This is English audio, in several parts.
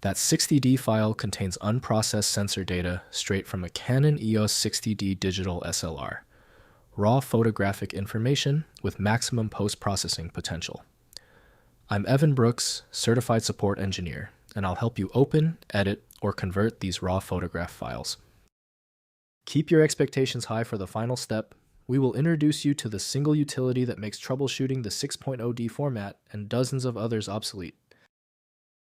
That 60D file contains unprocessed sensor data straight from a Canon EOS 60D digital SLR, raw photographic information with maximum post-processing potential. I'm Evan Brooks, Certified Support Engineer, and I'll help you open, edit, or convert these raw photograph files. Keep your expectations high for the final step. We will introduce you to the single utility that makes troubleshooting the 6.0D format and dozens of others obsolete.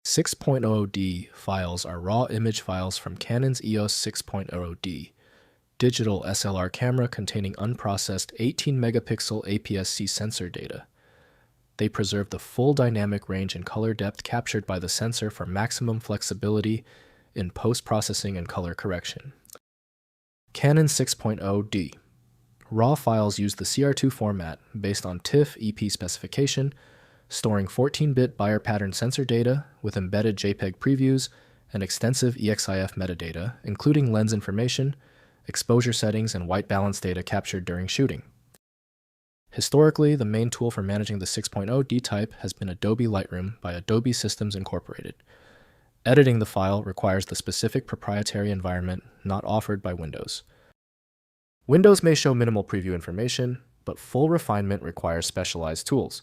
6.0D files are raw image files from Canon's EOS 6.0D, digital SLR camera containing unprocessed 18-megapixel APS-C sensor data. They preserve the full dynamic range and color depth captured by the sensor for maximum flexibility in post-processing and color correction. Canon 6.0D. Raw files use the CR2 format based on TIFF EP specification, storing 14-bit Bayer pattern sensor data with embedded JPEG previews and extensive EXIF metadata, including lens information, exposure settings, and white balance data captured during shooting. Historically, the main tool for managing the 6.0D type has been Adobe Lightroom by Adobe Systems Incorporated. Editing the file requires the specific proprietary environment not offered by Windows. Windows may show minimal preview information, but full refinement requires specialized tools.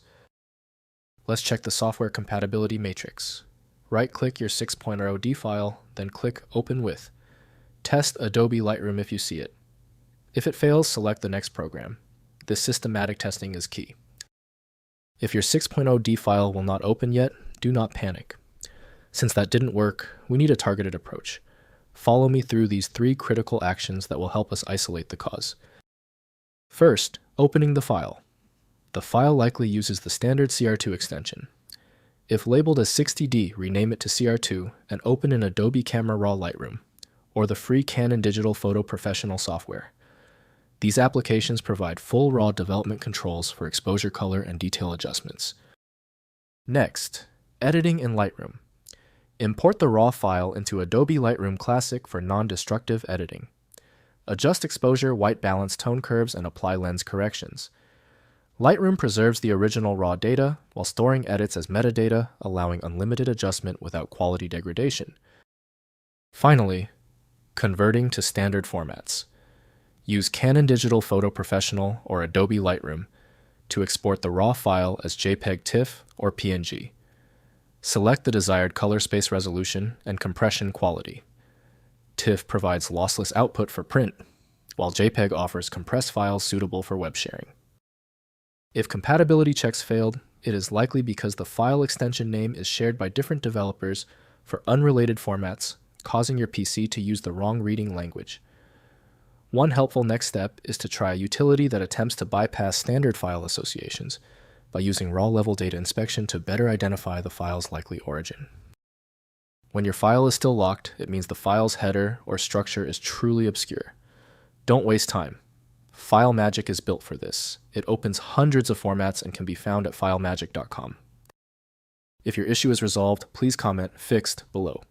Let's check the software compatibility matrix. Right-click your 6.0D file, then click Open With. Test Adobe Lightroom if you see it. If it fails, select the next program. This systematic testing is key. If your 6.0D file will not open yet, do not panic. Since that didn't work, we need a targeted approach. Follow me through these 3 critical actions that will help us isolate the cause. First, opening the file. The file likely uses the standard CR2 extension. If labeled as 60D, rename it to CR2 and open in Adobe Camera Raw Lightroom, or the free Canon Digital Photo Professional software. These applications provide full raw development controls for exposure color and detail adjustments. Next, editing in Lightroom. Import the raw file into Adobe Lightroom Classic for non-destructive editing. Adjust exposure, white balance, tone curves, and apply lens corrections. Lightroom preserves the original raw data while storing edits as metadata, allowing unlimited adjustment without quality degradation. Finally, converting to standard formats. Use Canon Digital Photo Professional or Adobe Lightroom to export the raw file as JPEG, TIFF, or PNG. Select the desired color space resolution and compression quality. TIFF provides lossless output for print, while JPEG offers compressed files suitable for web sharing. If compatibility checks failed, it is likely because the file extension name is shared by different developers for unrelated formats, causing your PC to use the wrong reading language. One helpful next step is to try a utility that attempts to bypass standard file associations by using raw-level data inspection to better identify the file's likely origin. When your file is still locked, it means the file's header or structure is truly obscure. Don't waste time. FileMagick is built for this. It opens hundreds of formats and can be found at filemagick.com. If your issue is resolved, please comment "Fixed" below.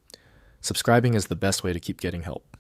Subscribing is the best way to keep getting help.